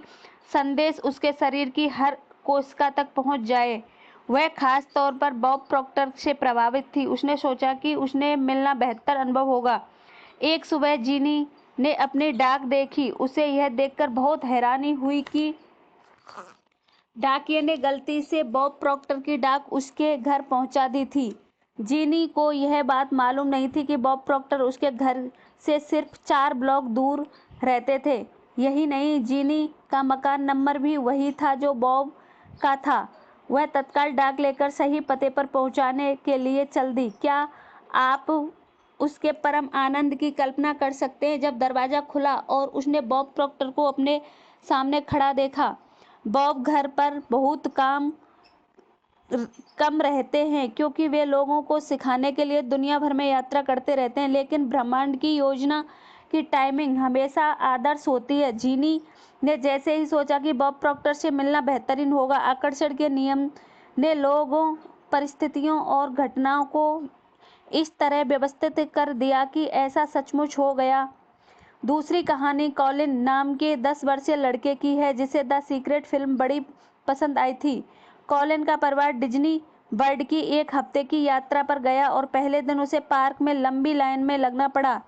A: संदेश उसके शरीर की हर कोशिका तक पहुंच जाए। वह खास तौर पर बॉब प्रॉक्टर से प्रभावित थी। उसने सोचा कि उसने मिलना बेहतर अनुभव होगा। एक सुबह जीनी ने अपनी डाक देखी। उसे यह देखकर बहुत हैरानी हुई कि डाकिये ने गलती से बॉब प्रॉक्टर की डाक उसके घर पहुंचा दी थी। जीनी को यह बात मालूम नहीं थी कि बॉब प्रॉक्टर उसके घर से सिर्फ 4 ब्लॉक दूर रहते थे। यही नहीं, जीनी का मकान नंबर भी वही था जो बॉब का था। वह तत्काल डाक लेकर सही पते पर पहुंचाने के लिए चल दी। क्या आप उसके परम आनंद की कल्पना कर सकते हैं जब दरवाज़ा खुला और उसने बॉब प्रॉक्टर को अपने सामने खड़ा देखा। बॉब घर पर बहुत कम रहते हैं क्योंकि वे लोगों को सिखाने के लिए दुनिया भर में यात्रा करते रहते हैं, लेकिन ब्रह्मांड की योजना की टाइमिंग हमेशा आदर्श होती है। जीनी ने जैसे ही सोचा कि बॉब प्रॉक्टर से मिलना बेहतरीन होगा, आकर्षण के नियम ने लोगों, परिस्थितियों और घटनाओं को इस तरह व्यवस्थित कर दिया कि ऐसा सचमुच हो गया। दूसरी कहानी कॉलिन नाम के 10 वर्षीय लड़के की है जिसे द सीक्रेट फिल्म बड़ी पसंद आई थी। कॉलिन का परिवार डिज्नी वर्ल्ड की एक हफ्ते की यात्रा पर गया और पहले दिन उसे पार्क में लंबी लाइन में लगना पड़ा।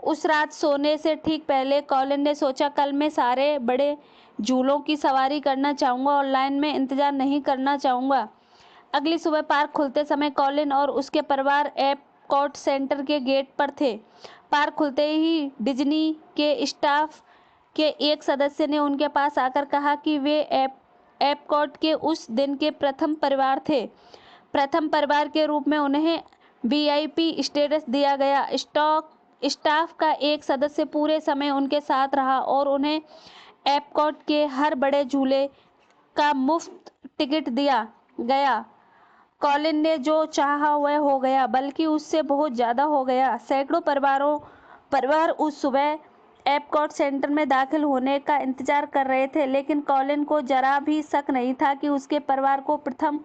A: उस रात सोने से ठीक पहले कॉलिन ने सोचा, कल मैं सारे बड़े झूलों की सवारी करना चाहूँगा और लाइन में इंतजार नहीं करना चाहूँगा। अगली सुबह पार्क खुलते समय कॉलिन और उसके परिवार एपकॉट सेंटर के गेट पर थे। पार्क खुलते ही डिज्नी के स्टाफ के एक सदस्य ने उनके पास आकर कहा कि वे एपकॉट के उस दिन के प्रथम परिवार थे। प्रथम परिवार के रूप में उन्हें वीआईपी स्टेटस दिया गया। स्टाफ का एक सदस्य पूरे समय उनके साथ रहा और उन्हें एपकॉट के हर बड़े झूले का मुफ्त टिकट दिया गया। कॉलिन ने जो चाहा वह हो गया, बल्कि उससे बहुत ज़्यादा हो गया। सैकड़ों परिवार उस सुबह एपकॉट सेंटर में दाखिल होने का इंतजार कर रहे थे, लेकिन कॉलिन को जरा भी शक नहीं था कि उसके परिवार को प्रथम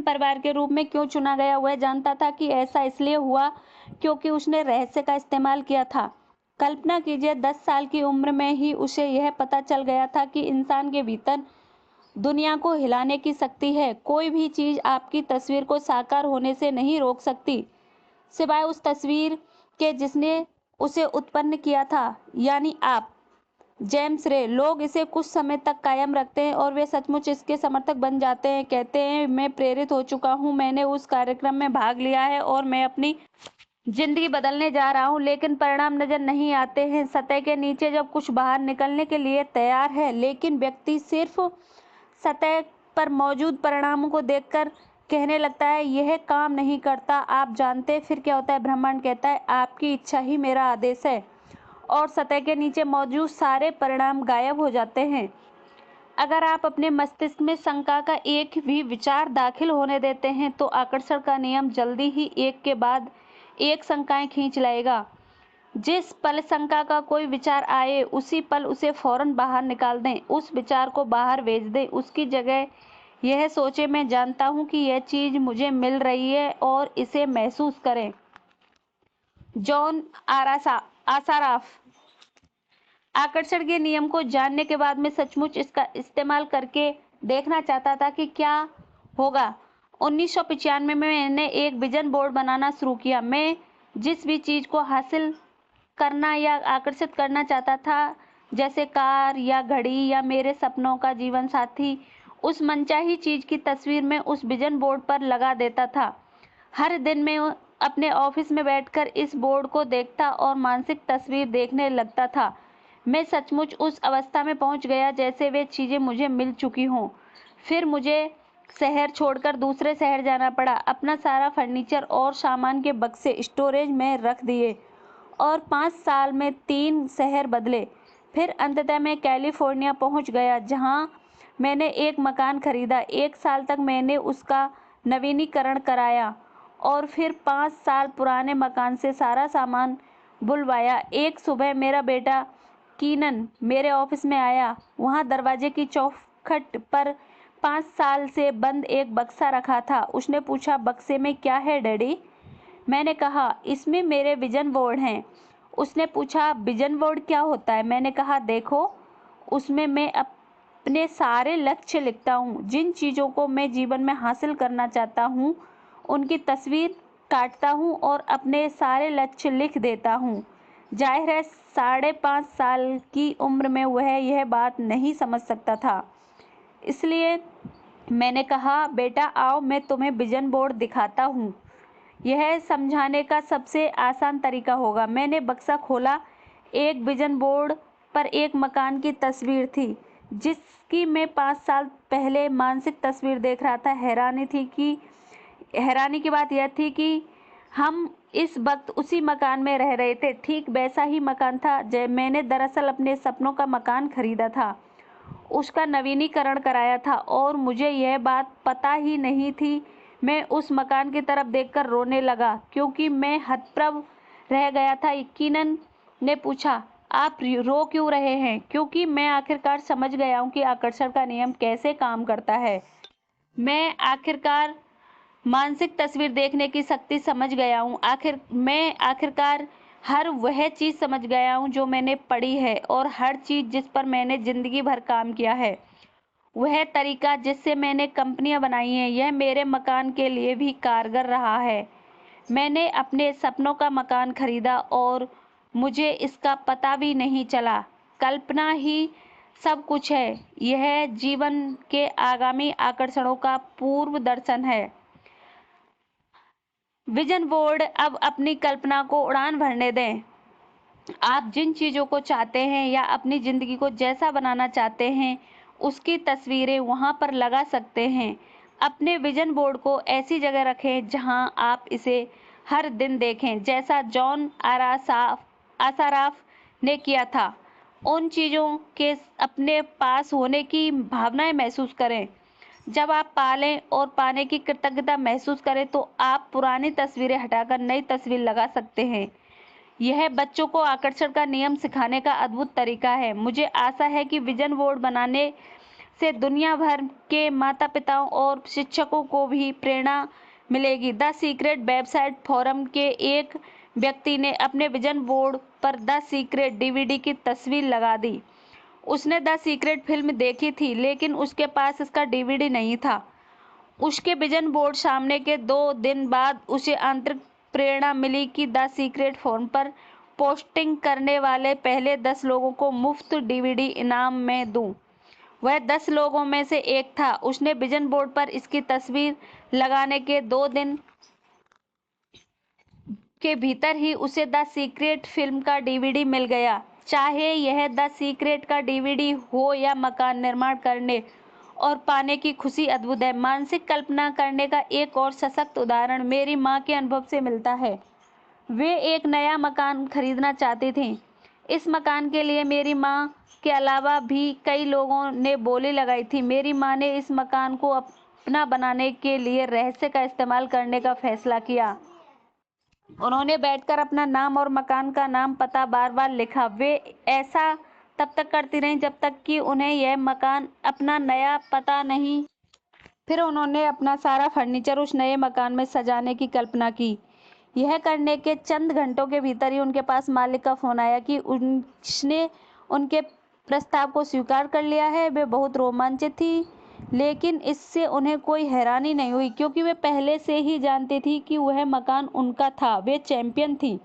A: परिवार के रूप में क्यों चुना गया। वह जानता था कि ऐसा इसलिए हुआ क्योंकि उसने रहस्य का इस्तेमाल किया था। कल्पना कीजिए, 10 साल की उम्र में ही उसे यह पता चल गया था कि इंसान के भीतर दुनिया को हिलाने की शक्ति है। कोई भी चीज़ आपकी तस्वीर को साकार होने से नहीं रोक सकती, सिवाय उस तस्वीर के जिसने उसे उत्पन्न किया था, यानी आप। जेम्स रे। लोग इसे कुछ समय तक कायम रखते हैं और वे सचमुच इसके समर्थक बन जाते हैं। कहते हैं, मैं प्रेरित हो चुका हूँ, मैंने उस कार्यक्रम में भाग लिया है और मैं अपनी जिंदगी बदलने जा रहा हूँ, लेकिन परिणाम नजर नहीं आते हैं। सतह के नीचे जब कुछ बाहर निकलने के लिए तैयार है, लेकिन व्यक्ति सिर्फ सतह पर मौजूद परिणामों को देखकर कहने लगता है, यह काम नहीं करता। आप जानते हैं फिर क्या होता है? ब्रह्मांड कहता है, आपकी इच्छा ही मेरा आदेश है, और सतह के नीचे मौजूद सारे परिणाम गायब हो जाते हैं। अगर आप अपने मस्तिष्क में शंका का एक भी विचार दाखिल होने देते हैं तो आकर्षण का नियम जल्दी ही एक के बाद एक शंकाएं खींच लाएगा। जिस पल शंका का कोई विचार आए उसी पल उसे फौरन बाहर निकाल दें, उस विचार को बाहर भेज दें। उसकी जगह यह सोचें, मैं जानता हूं कि यह चीज मुझे मिल रही है, और इसे महसूस करें। जॉन आसाराफ। आकर्षण के नियम को जानने के बाद मैं सचमुच इसका इस्तेमाल करके देखना चाहता था कि क्या होगा। 1995 में मैंने एक विजन बोर्ड बनाना शुरू किया। मैं जिस भी चीज को हासिल करना या आकर्षित करना चाहता था, जैसे कार या घड़ी या मेरे सपनों का जीवन साथी, उस मनचाही चीज की तस्वीर में उस विजन बोर्ड पर लगा देता था। हर दिन मैं अपने ऑफिस में बैठकर इस बोर्ड को देखता और मानसिक तस्वीर देखने लगता था। मैं सचमुच उस अवस्था में पहुंच गया जैसे वे चीजें मुझे मिल चुकी हों। फिर मुझे शहर छोड़कर दूसरे शहर जाना पड़ा। अपना सारा फर्नीचर और सामान के बक्से स्टोरेज में रख दिए और 5 साल में 3 शहर बदले। फिर अंततः मैं कैलिफोर्निया पहुंच गया, जहां मैंने एक मकान खरीदा। 1 साल तक मैंने उसका नवीनीकरण कराया और फिर 5 साल पुराने मकान से सारा सामान बुलवाया। एक सुबह मेरा बेटा कीनन मेरे ऑफिस में आया। वहां दरवाजे की चौखट पर 5 साल से बंद एक बक्सा रखा था। उसने पूछा, बक्से में क्या है डैडी? मैंने कहा, इसमें मेरे विजन बोर्ड हैं। उसने पूछा, विजन बोर्ड क्या होता है? मैंने कहा, देखो, उसमें मैं अपने सारे लक्ष्य लिखता हूँ। जिन चीज़ों को मैं जीवन में हासिल करना चाहता हूँ उनकी तस्वीर काटता हूँ और अपने सारे लक्ष्य लिख देता हूँ। जाहिर है 5.5 साल की उम्र में वह यह बात नहीं समझ सकता था। इसलिए मैंने कहा, बेटा आओ, मैं तुम्हें विजन बोर्ड दिखाता हूँ। यह समझाने का सबसे आसान तरीका होगा। मैंने बक्सा खोला। एक विजन बोर्ड पर एक मकान की तस्वीर थी जिसकी मैं 5 साल पहले मानसिक तस्वीर देख रहा था। हैरानी की बात यह थी कि हम इस वक्त उसी मकान में रह रहे थे। ठीक वैसा ही मकान था जब मैंने दरअसल अपने सपनों का मकान खरीदा था, उसका नवीनीकरण कराया था, और मुझे यह बात पता ही नहीं थी। मैं उस मकान की तरफ देखकर रोने लगा क्योंकि मैं हतप्रभ रह गया था। कीनन ने पूछा, आप रो क्यों रहे हैं? क्योंकि मैं आखिरकार समझ गया हूँ कि आकर्षण का नियम कैसे काम करता है। मैं आखिरकार मानसिक तस्वीर देखने की शक्ति समझ गया हूँ। आखिरकार हर वह चीज़ समझ गया हूँ जो मैंने पढ़ी है, और हर चीज़ जिस पर मैंने जिंदगी भर काम किया है। वह तरीका जिससे मैंने कंपनियां बनाई हैं, यह मेरे मकान के लिए भी कारगर रहा है। मैंने अपने सपनों का मकान खरीदा और मुझे इसका पता भी नहीं चला। कल्पना ही सब कुछ है। यह जीवन के आगामी आकर्षणों का पूर्व दर्शन है। Vision board. अब अपनी कल्पना को उड़ान भरने दें। आप जिन चीज़ों को चाहते हैं या अपनी ज़िंदगी को जैसा बनाना चाहते हैं, उसकी तस्वीरें वहां पर लगा सकते हैं। अपने विजन बोर्ड को ऐसी जगह रखें जहां आप इसे हर दिन देखें, जैसा जॉन आसाराफ ने किया था। उन चीज़ों के अपने पास होने की भावनाएं महसूस करें। जब आप पालें और पाने की कृतज्ञता महसूस करें तो आप पुरानी तस्वीरें हटाकर नई तस्वीर लगा सकते हैं। यह बच्चों को आकर्षण का नियम सिखाने का अद्भुत तरीका है। मुझे आशा है कि विजन बोर्ड बनाने से दुनिया भर के माता पिताओं और शिक्षकों को भी प्रेरणा मिलेगी। द सीक्रेट वेबसाइट फोरम के एक व्यक्ति ने अपने विजन बोर्ड पर द सीक्रेट डीवीडी की तस्वीर लगा दी। उसने द सीक्रेट फिल्म देखी थी, लेकिन उसके पास इसका डीवीडी नहीं था। उसके विजन बोर्ड सामने के 2 दिन बाद उसे आंतरिक प्रेरणा मिली कि द सीक्रेट फोरम पर पोस्टिंग करने वाले पहले 10 लोगों को मुफ्त डीवीडी इनाम में दूं। वह 10 लोगों में से एक था। उसने विजन बोर्ड पर इसकी तस्वीर लगाने के 2 दिन के भीतर ही उसे द सीक्रेट फिल्म का डीवीडी मिल गया। चाहे यह द सीक्रेट का डीवीडी हो या मकान निर्माण करने और पाने की खुशी अद्भुत है। मानसिक कल्पना करने का एक और सशक्त उदाहरण मेरी माँ के अनुभव से मिलता है। वे एक नया मकान खरीदना चाहती थीं। इस मकान के लिए मेरी माँ के अलावा भी कई लोगों ने बोली लगाई थी। मेरी माँ ने इस मकान को अपना बनाने के लिए रहस्य का इस्तेमाल करने का फैसला किया। उन्होंने बैठकर अपना नाम और मकान का नाम पता बार-बार लिखा। वे ऐसा तब तक करती रहीं जब तक कि उन्हें यह मकान अपना नया पता नहीं। फिर उन्होंने अपना सारा फर्नीचर उस नए मकान में सजाने की कल्पना की। यह करने के चंद घंटों के भीतर ही उनके पास मालिक का फोन आया कि उसने उनके प्रस्ताव को स्वीकार कर लिया है। वे बहुत रोमांचित थी, लेकिन इससे उन्हें कोई हैरानी नहीं हुई क्योंकि वे पहले से ही जानती थी कि वह मकान उनका था। वे चैंपियन थी।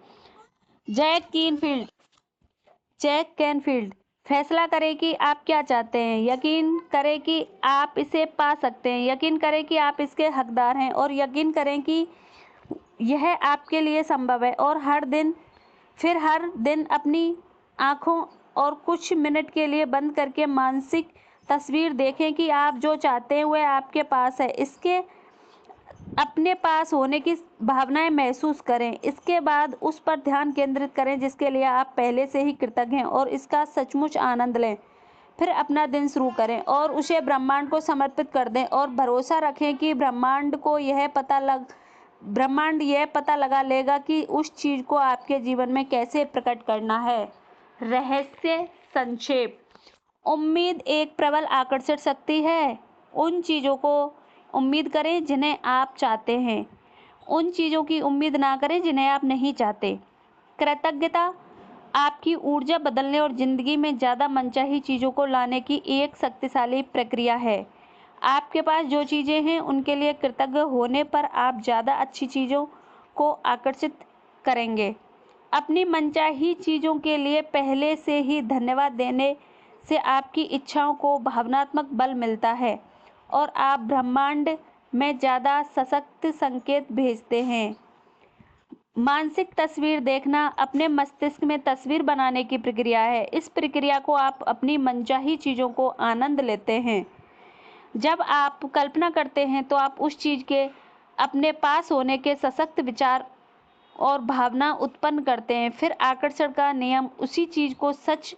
A: जैक कैनफील्ड, फैसला करें कि आप क्या चाहते हैं। यकीन करें कि आप इसे पा सकते हैं। यकीन करें कि आप इसके हकदार हैं और यकीन करें कि यह आपके लिए संभव है। और हर दिन अपनी आंखों और कुछ मिनट के लिए बंद करके मानसिक तस्वीर देखें कि आप जो चाहते हैं वह आपके पास है। इसके अपने पास होने की भावनाएं महसूस करें। इसके बाद उस पर ध्यान केंद्रित करें जिसके लिए आप पहले से ही कृतज्ञ हैं और इसका सचमुच आनंद लें। फिर अपना दिन शुरू करें और उसे ब्रह्मांड को समर्पित कर दें और भरोसा रखें कि ब्रह्मांड यह पता लगा लेगा कि उस चीज को आपके जीवन में कैसे प्रकट करना है। रहस्य संक्षेप। उम्मीद एक प्रबल आकर्षक शक्ति है। उन चीजों को उम्मीद करें जिन्हें आप चाहते हैं। उन चीजों की उम्मीद ना करें जिन्हें आप नहीं चाहते। कृतज्ञता आपकी ऊर्जा बदलने और जिंदगी में ज्यादा मनचाही चीजों को लाने की एक शक्तिशाली प्रक्रिया है। आपके पास जो चीजें हैं उनके लिए कृतज्ञ होने पर आप ज्यादा अच्छी चीजों को आकर्षित करेंगे। अपनी मनचाही चीजों के लिए पहले से ही धन्यवाद देने से आपकी इच्छाओं को भावनात्मक बल मिलता है और आप ब्रह्मांड में ज्यादा सशक्त संकेत भेजते हैं। मानसिक तस्वीर देखना अपने मस्तिष्क में तस्वीर बनाने की प्रक्रिया है। इस प्रक्रिया को आप अपनी मनचाही चीजों को आनंद लेते हैं। जब आप कल्पना करते हैं तो आप उस चीज के अपने पास होने के सशक्त विचार और भावना उत्पन्न करते हैं। फिर आकर्षण का नियम उसी चीज को सच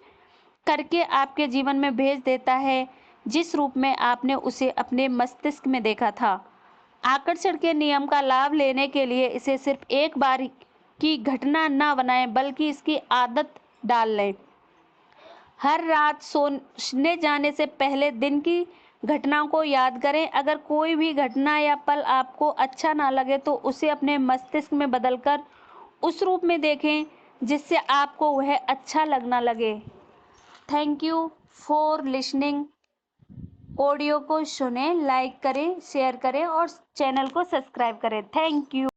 A: करके आपके जीवन में भेज देता है जिस रूप में आपने उसे अपने मस्तिष्क में देखा था। आकर्षण के नियम का लाभ लेने के लिए इसे सिर्फ एक बार की घटना न बनाएं बल्कि इसकी आदत डाल लें। हर रात सोने जाने से पहले दिन की घटनाओं को याद करें। अगर कोई भी घटना या पल आपको अच्छा ना लगे तो उसे अपने मस्तिष्क में बदलकर उस रूप में देखें जिससे आपको वह अच्छा लगना लगे। Thank you for listening. Audio को सुनें, लाइक करें, शेयर करें और चैनल को सब्सक्राइब करें। Thank you.